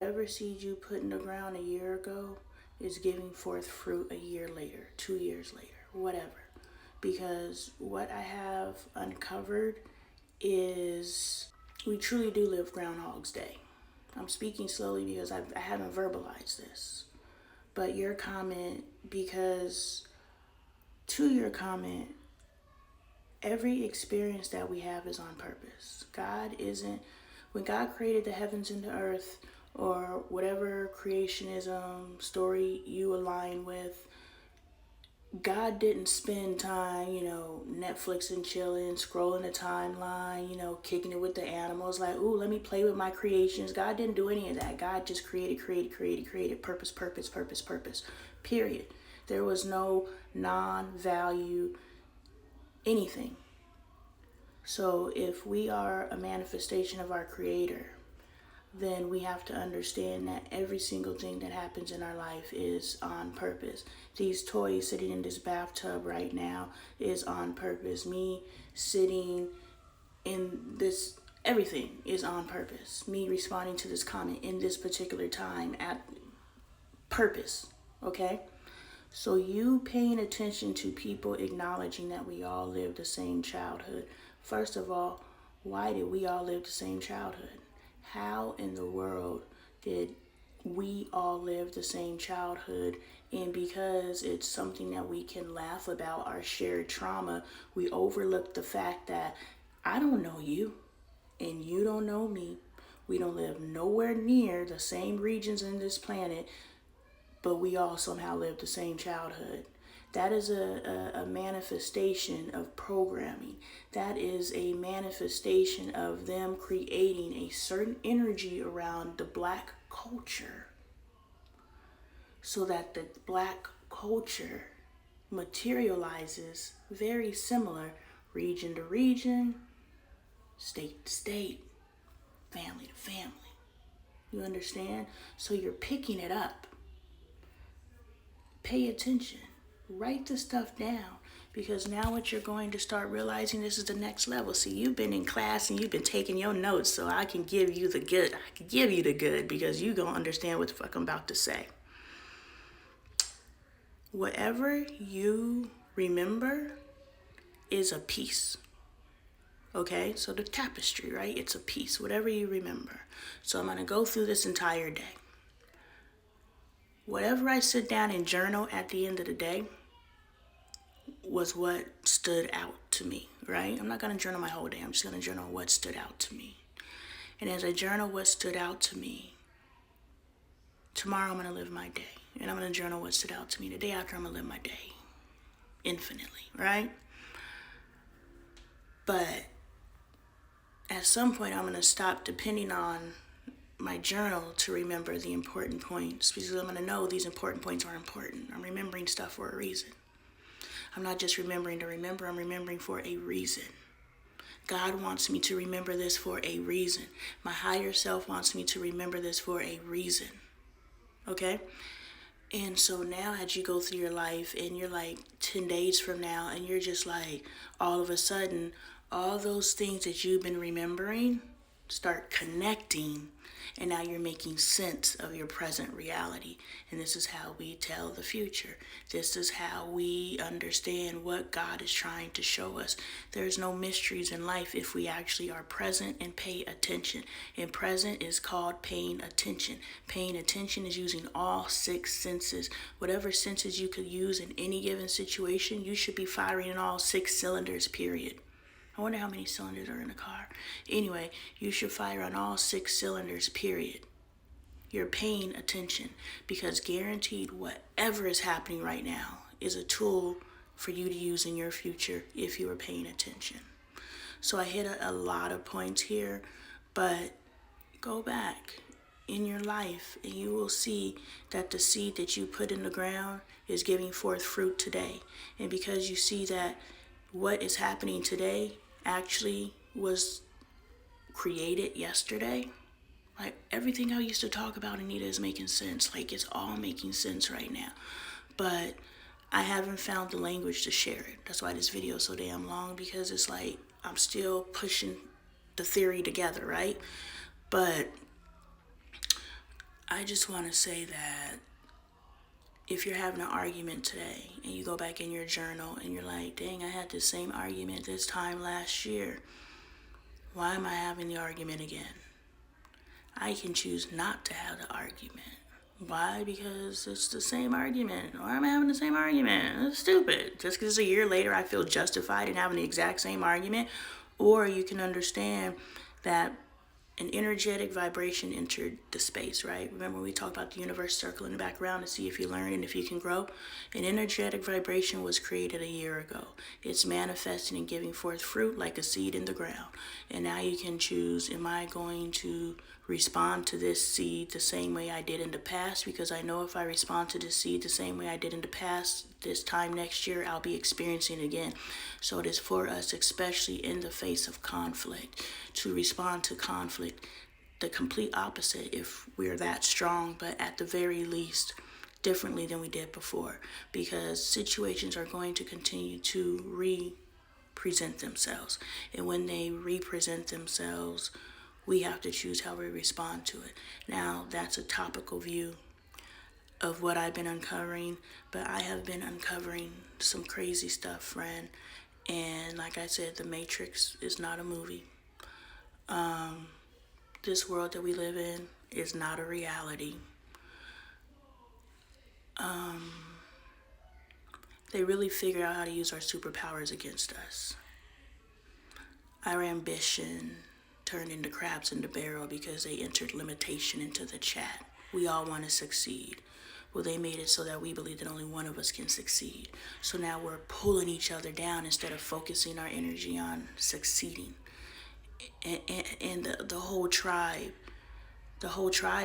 Whatever seed you put in the ground a year ago is giving forth fruit a year later, 2 years later, whatever. Because what I have uncovered is we truly do live Groundhog's Day. I'm speaking slowly because I haven't verbalized this. But your comment, because to your comment, every experience that we have is on purpose. When God created the heavens and the earth, or whatever creationism story you align with, God didn't spend time, Netflix and chilling, scrolling the timeline, kicking it with the animals, like, ooh, let me play with my creations. God didn't do any of that. God just created, purpose, purpose, purpose, purpose, period. There was no non-value, anything. So if we are a manifestation of our Creator, then we have to understand that every single thing that happens in our life is on purpose. These toys sitting in this bathtub right now is on purpose. Me sitting in this, everything is on purpose. Me responding to this comment in this particular time at purpose, okay? So you paying attention to people acknowledging that we all live the same childhood. First of all, why did we all live the same childhood? How in the world did we all live the same childhood? And because it's something that we can laugh about, our shared trauma, we overlook the fact that I don't know you and you don't know me. We don't live nowhere near the same regions in this planet, but we all somehow live the same childhood. That is a manifestation of programming. That is a manifestation of them creating a certain energy around the black culture so that the black culture materializes very similar region to region, state to state, family to family. You understand? So you're picking it up. Pay attention. Write the stuff down, because now what you're going to start realizing, this is the next level. See, you've been in class and you've been taking your notes, so I can give you the good. I can give you the good because you're going to understand what the fuck I'm about to say. Whatever you remember is a piece. Okay, so the tapestry, right? It's a piece, whatever you remember. So I'm going to go through this entire day. Whatever I sit down and journal at the end of the day was what stood out to me, right? I'm not going to journal my whole day. I'm just going to journal what stood out to me. And as I journal what stood out to me, tomorrow I'm going to live my day. And I'm going to journal what stood out to me. The day after, I'm going to live my day infinitely, right? But at some point, I'm going to stop depending on my journal to remember the important points, because I'm going to know these important points are important. I'm remembering stuff for a reason. I'm not just remembering to remember, I'm remembering for a reason. God wants me to remember this for a reason. My higher self wants me to remember this for a reason. Okay? And so now as you go through your life and you're like 10 days from now and you're just like, all of a sudden, all those things that you've been remembering start connecting, and now you're making sense of your present reality. And this is how we tell the future. This is how we understand what God is trying to show us. There's no mysteries in life if we actually are present and pay attention. And present is called paying attention. Paying attention is using all 6 senses. Whatever senses you could use in any given situation, you should be firing in all 6 cylinders, period. I wonder how many cylinders are in a car. Anyway, you should fire on all 6 cylinders, period. You're paying attention, because guaranteed whatever is happening right now is a tool for you to use in your future if you are paying attention. So I hit a lot of points here, but go back in your life and you will see that the seed that you put in the ground is giving forth fruit today. And because you see that what is happening today actually was created yesterday, like everything I used to talk about, Anita, is making sense. Like it's all making sense right now. But I haven't found the language to share it. That's why this video is so damn long, because it's like I'm still pushing the theory together, right? But I just want to say that if you're having an argument today and you go back in your journal and you're like, dang, I had the same argument this time last year. Why am I having the argument again? I can choose not to have the argument. Why? Because it's the same argument. Why am I having the same argument? It's stupid. Just because a year later I feel justified in having the exact same argument. Or you can understand that an energetic vibration entered the space, right? Remember we talked about the universe circling the background to see if you learn and if you can grow? An energetic vibration was created a year ago. It's manifesting and giving forth fruit like a seed in the ground. And now you can choose, am I going to respond to this seed the same way I did in the past? Because I know if I respond to this seed the same way I did in the past, this time next year I'll be experiencing it again. So it is for us, especially in the face of conflict, to respond to conflict the complete opposite if we're that strong, but at the very least differently than we did before, because situations are going to continue to represent themselves, and when they represent themselves, we have to choose how we respond to it. Now, that's a topical view of what I've been uncovering, but I have been uncovering some crazy stuff, friend. And like I said, The Matrix is not a movie. This world that we live in is not a reality. They really figured out how to use our superpowers against us. Our ambition turned into crabs in the barrel because they entered limitation into the chat. We all want to succeed. Well, they made it so that we believe that only one of us can succeed. So now we're pulling each other down instead of focusing our energy on succeeding. And the whole tribe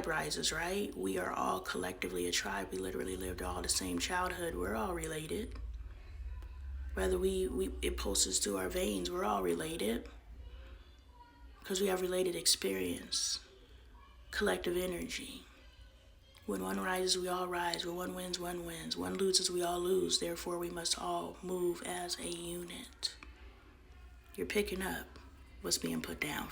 rises, right? We are all collectively a tribe. We literally lived all the same childhood. We're all related. Whether it pulses through our veins, we're all related. Because we have related experience, collective energy. When one rises, we all rise. When one wins, one wins. One loses, we all lose. Therefore, we must all move as a unit. You're picking up what's being put down.